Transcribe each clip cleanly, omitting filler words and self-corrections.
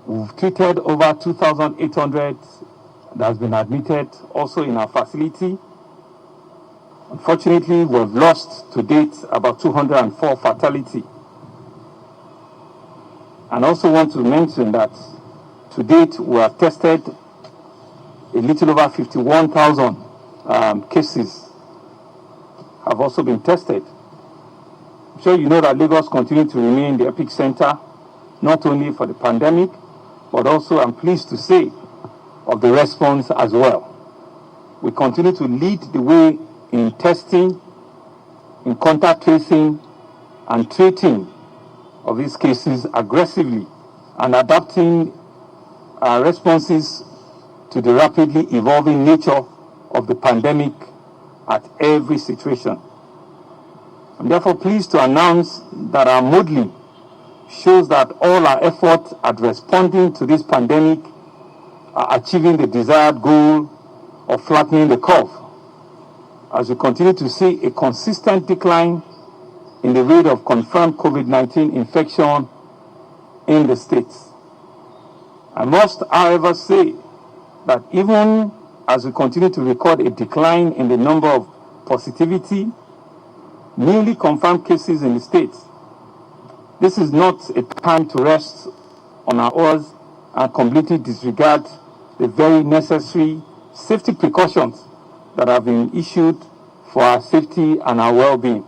We've treated over 2,800 that has been admitted also in our facility. Unfortunately, we've lost to date about 204 fatality. And also want to mention that to date we have tested a little over 51,000 cases have also been tested. I'm sure you know that Lagos continues to remain the epicenter, not only for the pandemic, but also, I'm pleased to say, of the response as well. We continue to lead the way in testing, in contact tracing, and treating of these cases aggressively and adapting our responses to the rapidly evolving nature of the pandemic at every situation. I'm therefore pleased to announce that our modeling shows that all our efforts at responding to this pandemic are achieving the desired goal of flattening the curve, as we continue to see a consistent decline in the rate of confirmed COVID-19 infection in the states. I must, however, say that even as we continue to record a decline in the number of positivity, newly confirmed cases in the states, this is not a time to rest on our oars and completely disregard the very necessary safety precautions that have been issued for our safety and our well-being.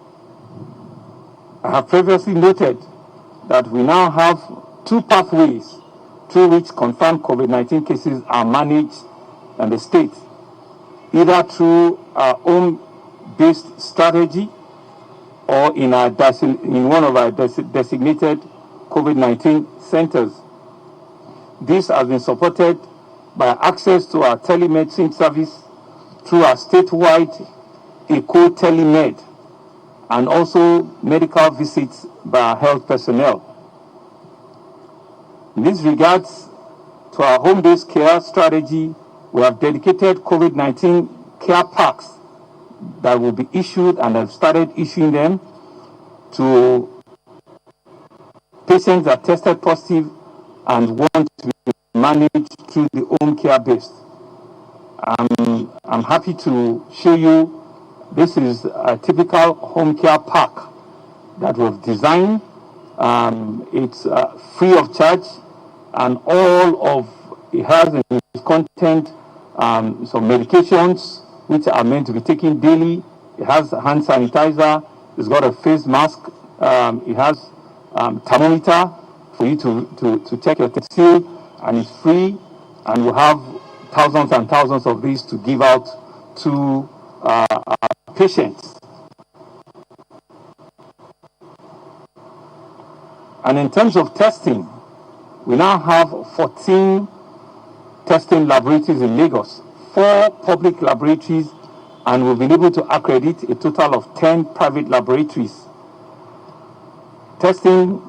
I have previously noted that we now have two pathways through which confirmed COVID-19 cases are managed in the state, either through our home-based strategy or in one of our designated COVID-19 centers. This has been supported by access to our telemedicine service through our statewide Eco Telemed, and also medical visits by our health personnel. In this regards to our home-based care strategy, we have dedicated COVID-19 care packs that will be issued and have started issuing them to patients that tested positive and want to be managed through the home care base. I'm happy to show you this is a typical home care pack that was designed. It's free of charge, and all of it has in its content some medications which are meant to be taken daily. It has hand sanitizer. It's got a face mask. It has thermometer for you to check your temperature, and it's free. And we have thousands and thousands of these to give out to our patients. And in terms of testing, we now have 14 testing laboratories in Lagos, 4 public laboratories, and we've been able to accredit a total of 10 private laboratories. Testing,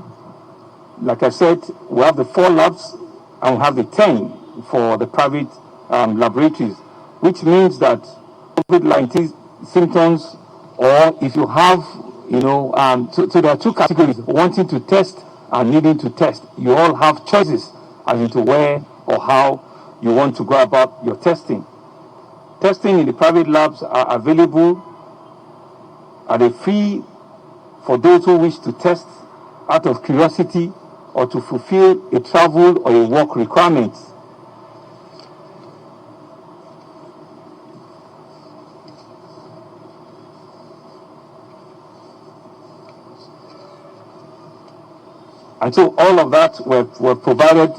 like I said, we have the 4 labs and we have the 10 for the private laboratories, which means that COVID-19 symptoms, or if you have, so there are 2 categories: wanting to test and needing to test. You all have choices as into where or how you want to go about your testing. Testing in the private labs are available at a fee for those who wish to test out of curiosity or to fulfill a travel or a work requirement. And so all of that were provided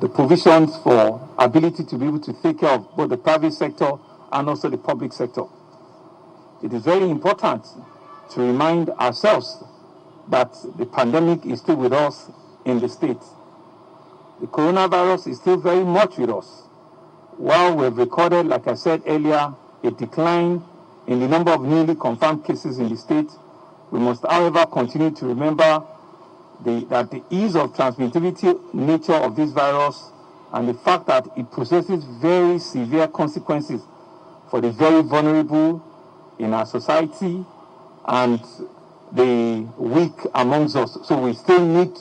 the provisions for ability to be able to take care of both the private sector and also the public sector. It is very important to remind ourselves that the pandemic is still with us in the States. The coronavirus is still very much with us. While we've recorded, like I said earlier, a decline in the number of newly confirmed cases in the States, we must, however, continue to remember that the ease of transmissibility nature of this virus and the fact that it possesses very severe consequences for the very vulnerable in our society and the weak amongst us. So we still need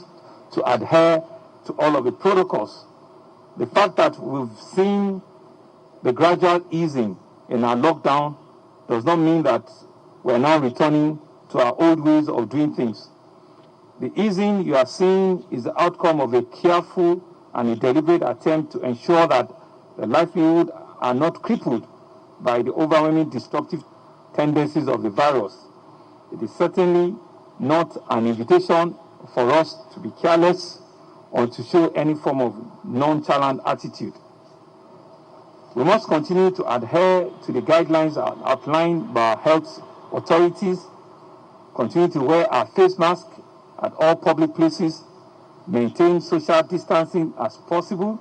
to adhere to all of the protocols. The fact that we've seen the gradual easing in our lockdown does not mean that we're now returning to our old ways of doing things. The easing you are seeing is the outcome of a careful and a deliberate attempt to ensure that the livelihood are not crippled by the overwhelming destructive tendencies of the virus. It is certainly not an invitation for us to be careless or to show any form of nonchalant attitude. We must continue to adhere to the guidelines outlined by our health authorities, continue to wear our face mask at all public places, maintain social distancing as possible,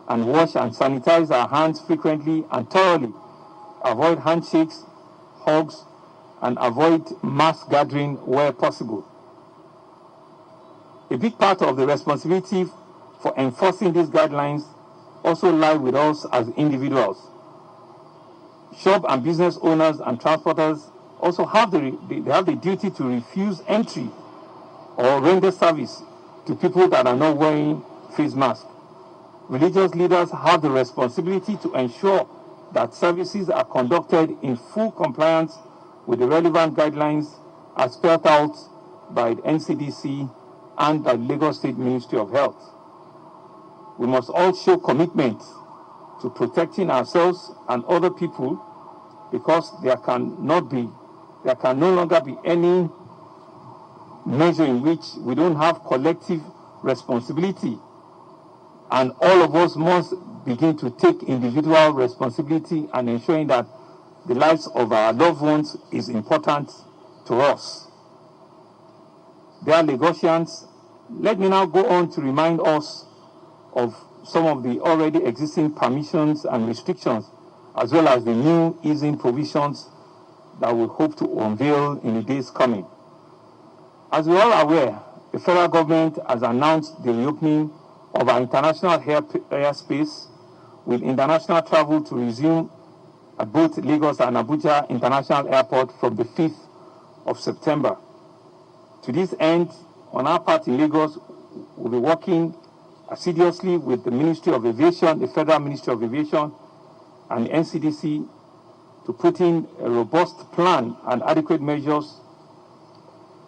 and wash and sanitize our hands frequently and thoroughly, avoid handshakes, hugs, and avoid mass gathering where possible. A big part of the responsibility for enforcing these guidelines also lies with us as individuals. Shop and business owners and transporters also have the duty to refuse entry or render service to people that are not wearing face masks. Religious leaders have the responsibility to ensure that services are conducted in full compliance with the relevant guidelines as spelled out by the NCDC and the Lagos State Ministry of Health. We must all show commitment to protecting ourselves and other people, because there can no longer be any measure in which we don't have collective responsibility, and all of us must begin to take individual responsibility and ensuring that the lives of our loved ones is important to us. Dear Lagosians, let me now go on to remind us of some of the already existing permissions and restrictions, as well as the new easing provisions that we hope to unveil in the days coming. As we are aware, the federal government has announced the reopening of our international airspace, with international travel to resume at both Lagos and Abuja International Airport from the 5th of September. To this end, on our part in Lagos, we'll be working assiduously with the Ministry of Aviation, the Federal Ministry of Aviation, and the NCDC to put in a robust plan and adequate measures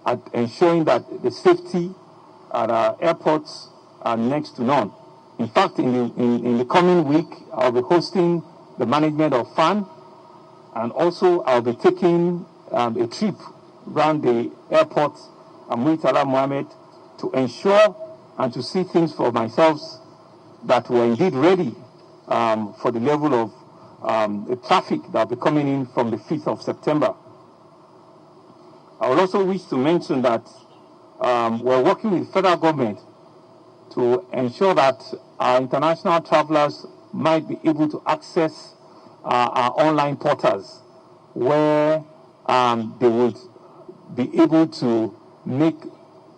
at ensuring that the safety at our airports are next to none. In fact, in the coming week, I'll be hosting the management of FAN, and also I'll be taking a trip around the airport, Muritala Mohammed, to ensure and to see things for myself that we're indeed ready for the level of the traffic that will be coming in from the 5th of September. I would also wish to mention that we're working with the federal government to ensure that our international travelers might be able to access our online portals, where they would be able to make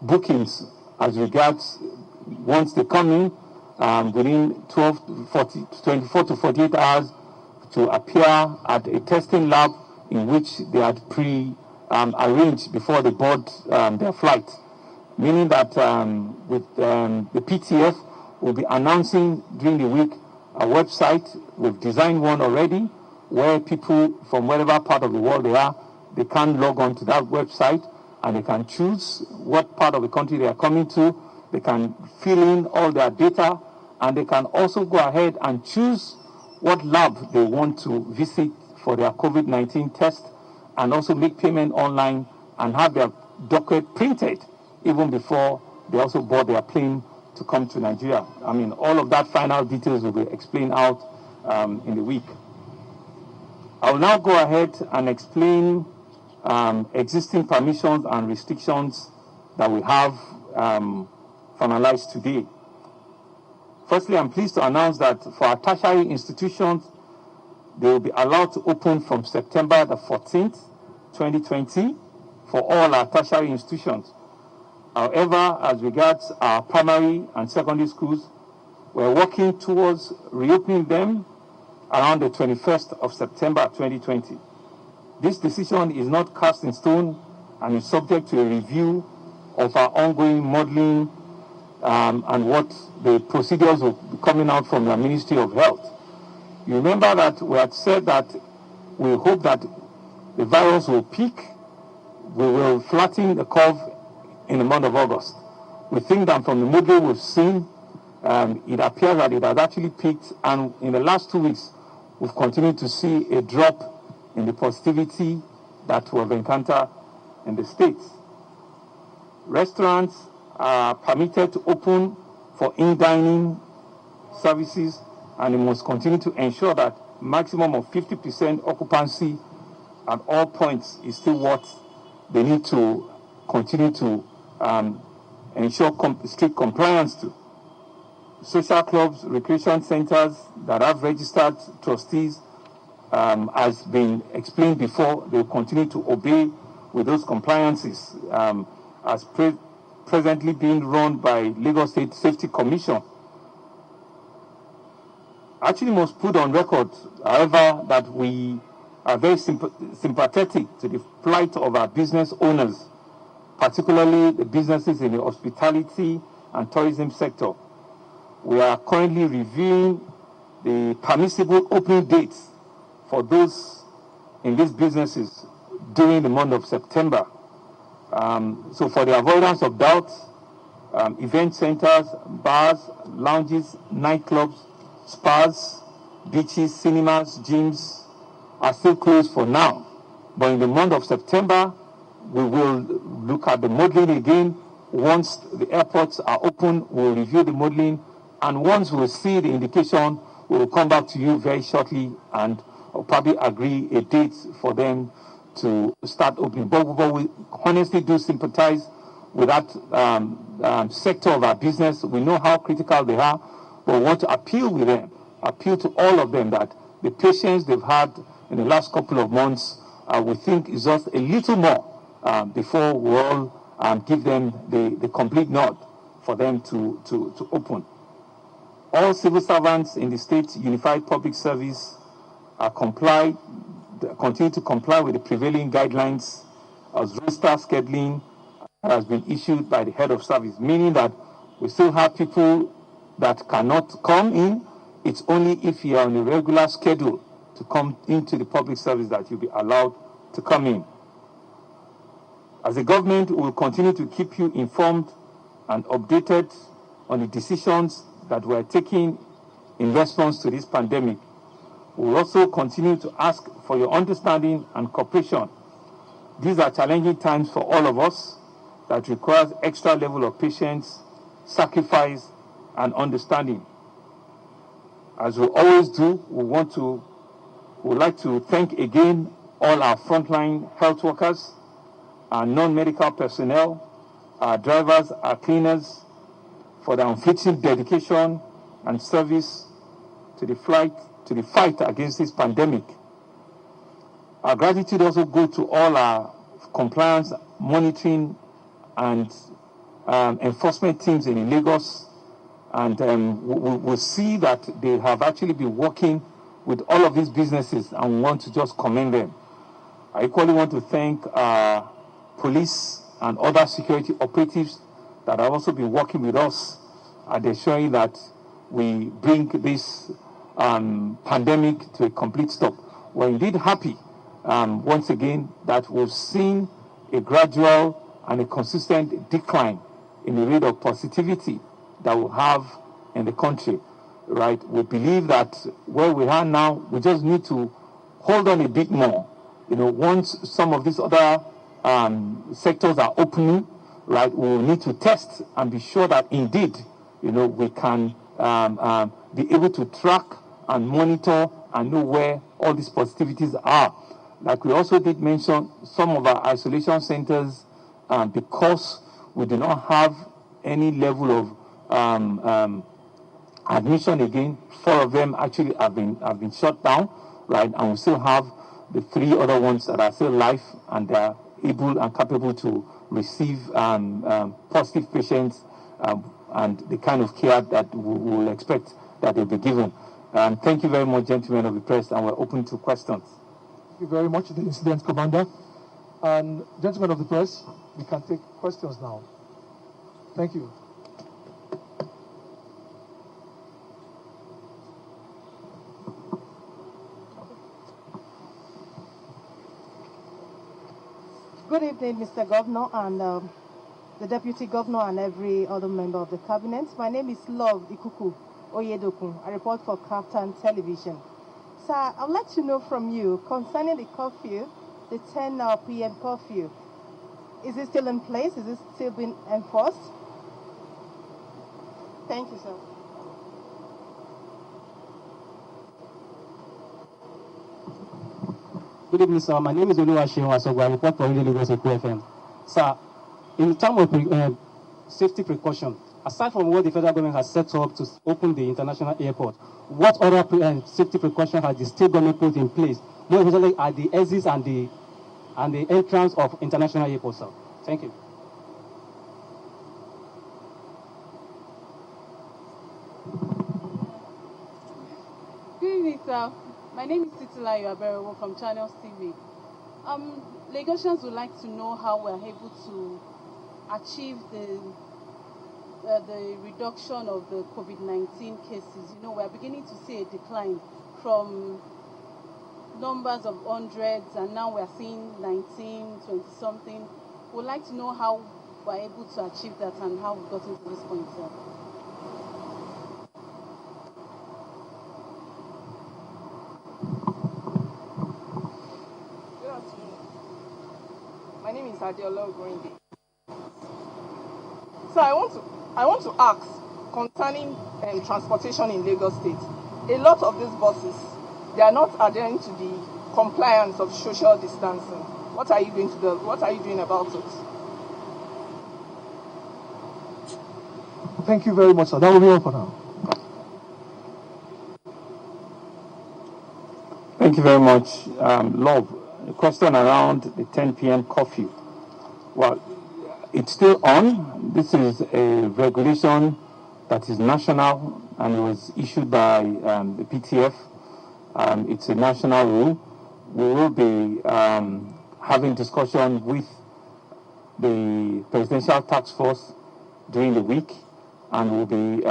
bookings as regards once they come in within 24 to 48 hours to appear at a testing lab in which they had arranged before they board their flight. Meaning that with the PTF, will be announcing during the week a website. We've designed one already where people from whatever part of the world they are, they can log on to that website and they can choose what part of the country they are coming to. They can fill in all their data, and they can also go ahead and choose what lab they want to visit for their COVID-19 test, and also make payment online and have their docket printed even before they also board their plane to come to Nigeria. I mean, all of that final details will be explained out in the week. I will now go ahead and explain existing permissions and restrictions that we have finalized today. Firstly, I'm pleased to announce that for our tertiary institutions, they will be allowed to open from September the 14th, 2020, for all our tertiary institutions. However, as regards our primary and secondary schools, we're working towards reopening them around the 21st of September 2020. This decision is not cast in stone and is subject to a review of our ongoing modeling and what the procedures will be coming out from the Ministry of Health. You remember that we had said that we hope that the virus will peak. We will flatten the curve in the month of August. We think that from the modeling we've seen, it appears that it has actually peaked, and in the last 2 weeks, we've continued to see a drop in the positivity that we have encountered in the States. Restaurants are permitted to open for in-dining services, and we must continue to ensure that maximum of 50% occupancy at all points is still what they need to continue to ensure strict compliance to. Social clubs, recreation centers that have registered trustees, as been explained before, they will continue to obey with those compliances as presently being run by Lagos State Safety Commission. Actually must put on record, however, that we are very sympathetic to the plight of our business owners, particularly the businesses in the hospitality and tourism sector. We are currently reviewing the permissible opening dates for those in these businesses during the month of September. So for the avoidance of doubt, event centers, bars, lounges, nightclubs, spas, beaches, cinemas, gyms are still closed for now. But in the month of September, we will look at the modeling again. Once the airports are open, we'll review the modeling. And once we see the indication, we will come back to you very shortly and probably agree a date for them to start opening. But we honestly do sympathize with that sector of our business. We know how critical they are, but we want to appeal to all of them that the patience they've had in the last couple of months, we think is just a little more before we all give them the complete nod for them to open. All civil servants in the State Unified Public Service continue to comply with the prevailing guidelines as roster scheduling has been issued by the head of service, meaning that we still have people that cannot come in. It's only if you are on a regular schedule to come into the public service that you'll be allowed to come in. As a government, we will continue to keep you informed and updated on the decisions that we are taking in response to this pandemic. We will also continue to ask for your understanding and cooperation. These are challenging times for all of us that requires extra level of patience, sacrifice, and understanding. As we always do, we would like to thank again all our frontline health workers, our non-medical personnel, our drivers, our cleaners, for their unflinching dedication and service to the fight against this pandemic. Our gratitude also goes to all our compliance, monitoring, and enforcement teams in Lagos. And we'll see that they have actually been working with all of these businesses, and we want to just commend them. I equally want to thank police and other security operatives that have also been working with us at ensuring that we bring this pandemic to a complete stop. We're indeed happy, once again, that we've seen a gradual and a consistent decline in the rate of positivity that we have in the country, right? We believe that where we are now, we just need to hold on a bit more. Once some of these other sectors are opening, right, we will need to test and be sure that indeed, we can be able to track and monitor and know where all these positivities are. Like we also did mention, some of our isolation centers, because we do not have any level of admission again, 4 of them actually have been shut down, right? And we still have the 3 other ones that are still live and they are able and capable to receive positive patients and the kind of care that we will expect that they'll be given. Thank you very much, gentlemen of the press, and we're open to questions. Thank you very much, the Incident Commander. And gentlemen of the press, we can take questions now. Thank you. Good evening, Mr. Governor and the Deputy Governor and every other member of the Cabinet. My name is Love Ikuku Oyedokun. I report for Kaftan Television. Sir, I'd like to know from you concerning the curfew, the 10 p.m. curfew. Is it still in place? Is it still being enforced? Thank you, sir. Good evening, sir. My name is Oluwaseun Asogwa. I report for Radio Lagos Eco FM. Sir, in terms of safety precaution, aside from what the federal government has set up to open the international airport, what other safety precaution has the state government put in place, more especially at the exits and the entrance of international airports, sir? Thank you. Good evening, sir. My name is Titilayo Aberewo from Channels TV. Lagosians would like to know how we're able to achieve the reduction of the COVID-19 cases. You know, we're beginning to see a decline from numbers of hundreds, and now we're seeing 19, 20-something. We'd like to know how we're able to achieve that and how we've gotten to this point, sir. My name is Adiola Ogorinde. So I want to ask concerning transportation in Lagos State. A lot of these buses, they are not adhering to the compliance of social distancing. What are you doing about it? Thank you very much, sir. That will be all for now. Thank you very much. Love, the question around the 10 p.m. curfew. Well, it's still on. This is a regulation that is national and it was issued by the PTF. It's a national rule. We will be having discussion with the Presidential Task Force during the week, and we'll be,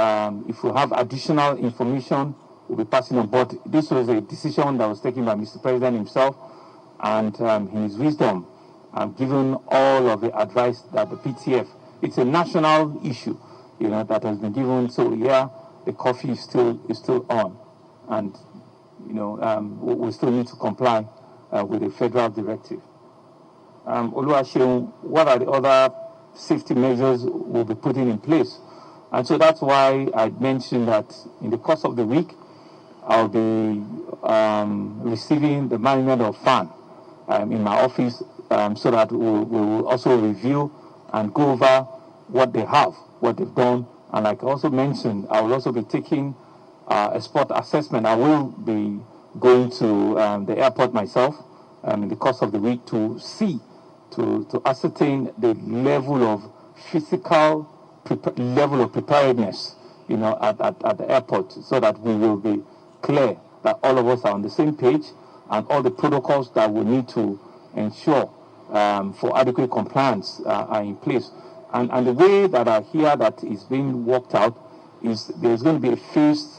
if we have additional information, we'll be passing on. But this was a decision that was taken by Mr. President himself, and in his wisdom, given all of the advice that the PTF, it's a national issue, you know, that has been given. So yeah, the curfew is still on, and you know, we still need to comply with the federal directive. Oluwaseun, what are the other safety measures we'll be putting in place? And so that's why I mentioned that in the course of the week, I'll be receiving the management of FAN in my office, so that we'll also review and go over what they have, what they've done. And like I also mentioned, I will also be taking a spot assessment. I will be going to the airport myself in the course of the week to see, to ascertain the level of physical level of preparedness, you know, at the airport, so that we will be clear that all of us are on the same page and all the protocols that we need to ensure for adequate compliance are in place. And the way that I hear that is being worked out is there's going to be a phased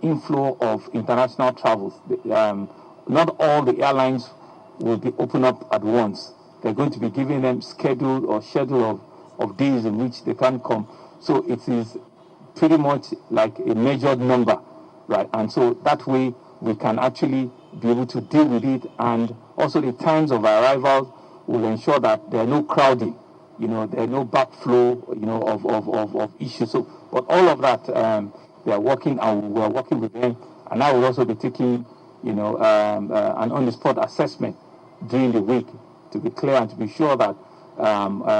inflow of international travels. Not all the airlines will be open up at once. They're going to be giving them schedule of days in which they can come. So it is pretty much like a measured number, right? And so that way we can actually be able to deal with it, and also the times of arrival will ensure that there are no crowding, you know, there are no backflow, you know, of issues. So, but all of that, they are working, and we are working with them, and I will also be taking, you know, an on-the-spot assessment during the week to be clear and to be sure that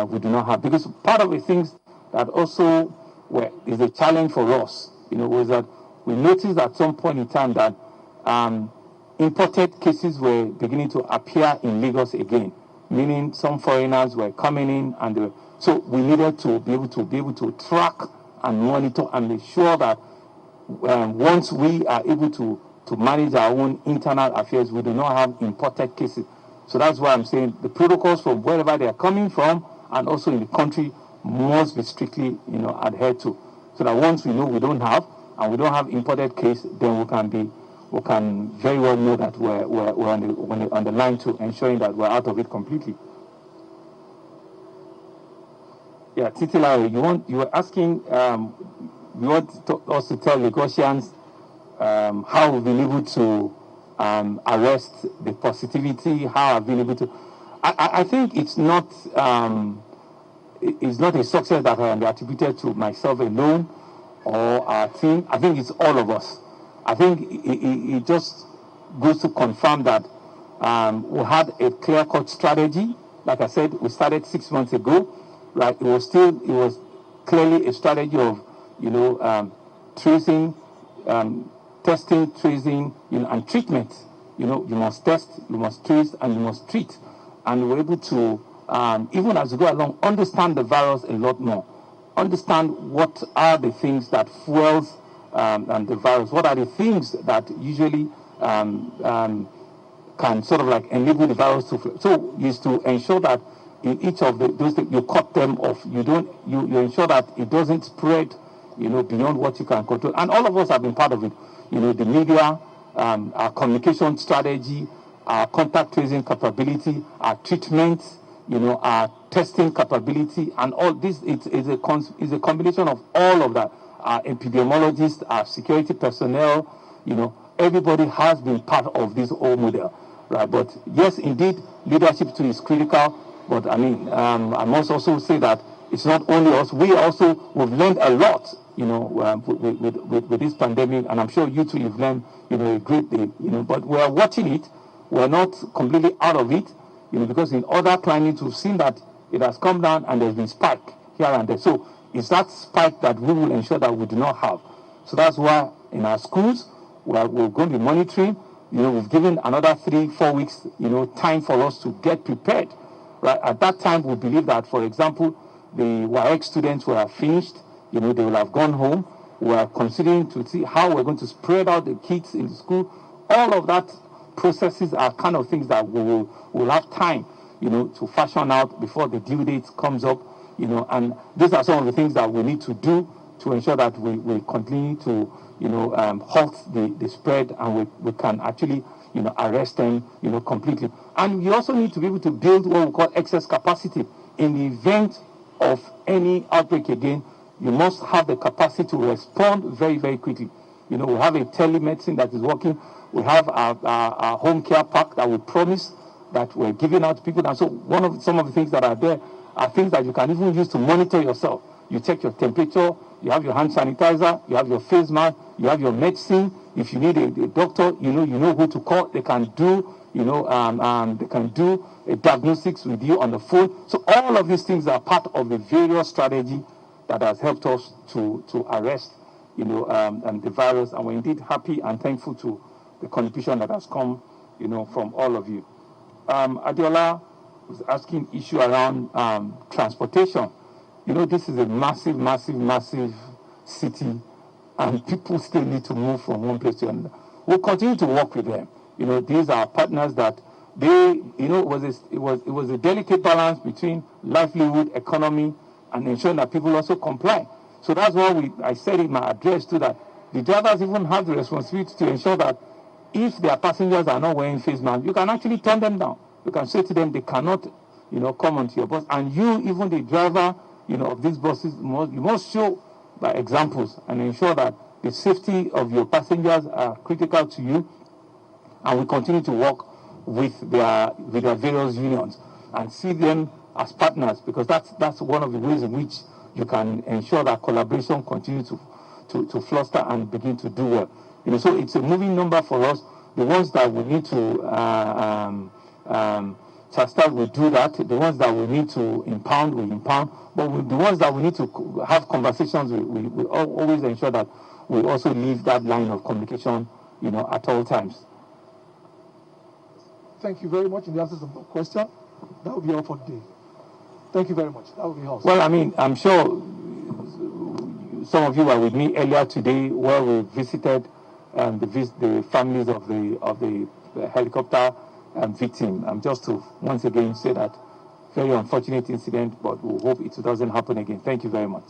we do not have, because part of the things that also is a challenge for us, you know, was that we noticed at some point in time that imported cases were beginning to appear in Lagos again, meaning some foreigners were coming in, and so we needed to be able to track and monitor and make sure that once we are able to manage our own internal affairs, we do not have imported cases. So that's why I'm saying the protocols from wherever they are coming from and also in the country must be strictly, you know, adhered to. So that once we know we don't have, and we don't have imported case, then we can be we can very well know that we're on the line to ensuring that we're out of it completely. Yeah, Titilayo, you were asking, you want us to tell Lagosians how we've been able to arrest the positivity, how I've been able to. I think it's not a success that can be attributed to myself alone or our team. I think it's all of us. I think it just goes to confirm that we had a clear-cut strategy. Like I said, we started 6 months ago. Right? It was clearly a strategy of, tracing, testing, tracing, and treatment. You must test, you must trace, and you must treat. And we're able to, even as we go along, understand the virus a lot more. Understand what are the things that fuels the virus. What are the things that usually can sort of like enable the virus to. So is to ensure that in each of those things you cut them off. You ensure that it doesn't spread, beyond what you can control. And all of us have been part of it. The media, our communication strategy, our contact tracing capability, our treatment, our testing capability, and all this is a combination of all of that. Our epidemiologists, our security personnel, everybody has been part of this whole model, right? But yes, indeed, leadership too is critical. But I mean, I must also say that it's not only us. We've learned a lot, with this pandemic, and I'm sure you too have learned, a great deal, But we're watching it. We're not completely out of it, because in other climates we've seen that it has come down and there's been spike here and there. So it's that spike that we will ensure that we do not have. So that's why in our schools we're going to be monitoring. We've given another 3-4 weeks, time for us to get prepared. Right? At that time, we believe that, for example, the WAEC students will have finished, they will have gone home. We are considering to see how we're going to spread out the kids in the school. All of that processes are kind of things that we'll have time, to fashion out before the due date comes up, and these are some of the things that we need to do to ensure that we continue to, halt the spread, and we can actually, arrest them, completely. And you also need to be able to build what we call excess capacity. In the event of any outbreak again, you must have the capacity to respond very, very quickly. We have a telemedicine that is working. We have our home care pack that we promise that we're giving out to people. And so some of the things that are there are things that you can even use to monitor yourself. You check your temperature, you have your hand sanitizer, you have your face mask, you have your medicine. If you need a doctor, you know who to call. They can do, they can do a diagnostics with you on the phone. So all of these things are part of the various strategy that has helped us to arrest, the virus. And we're indeed happy and thankful to the contribution that has come, from all of you. Adiola was asking issue around transportation. This is a massive, massive, massive city, and people still need to move from one place to another. We'll continue to work with them. These are partners that it was a delicate balance between livelihood, economy, and ensuring that people also comply. So that's why I said in my address too that the drivers even have the responsibility to ensure that if their passengers are not wearing face masks, you can actually turn them down. You can say to them they cannot, come onto your bus. And you, even the driver, of these buses, you must show by examples and ensure that the safety of your passengers are critical to you. And we continue to work with their various unions and see them as partners, because that's one of the ways in which you can ensure that collaboration continues to foster and begin to do well. So it's a moving number for us. The ones that we need to chastise, we do that. The ones that we need to impound, we impound. But the ones that we need to have conversations, we always ensure that we also leave that line of communication, at all times. Thank you very much. In the answers of the question, that will be all for today. Thank you very much. That will be all. Well, I mean, I'm sure some of you were with me earlier today where we visited the families of the helicopter victim. Just to once again say that very unfortunate incident, but we hope it doesn't happen again. Thank you very much.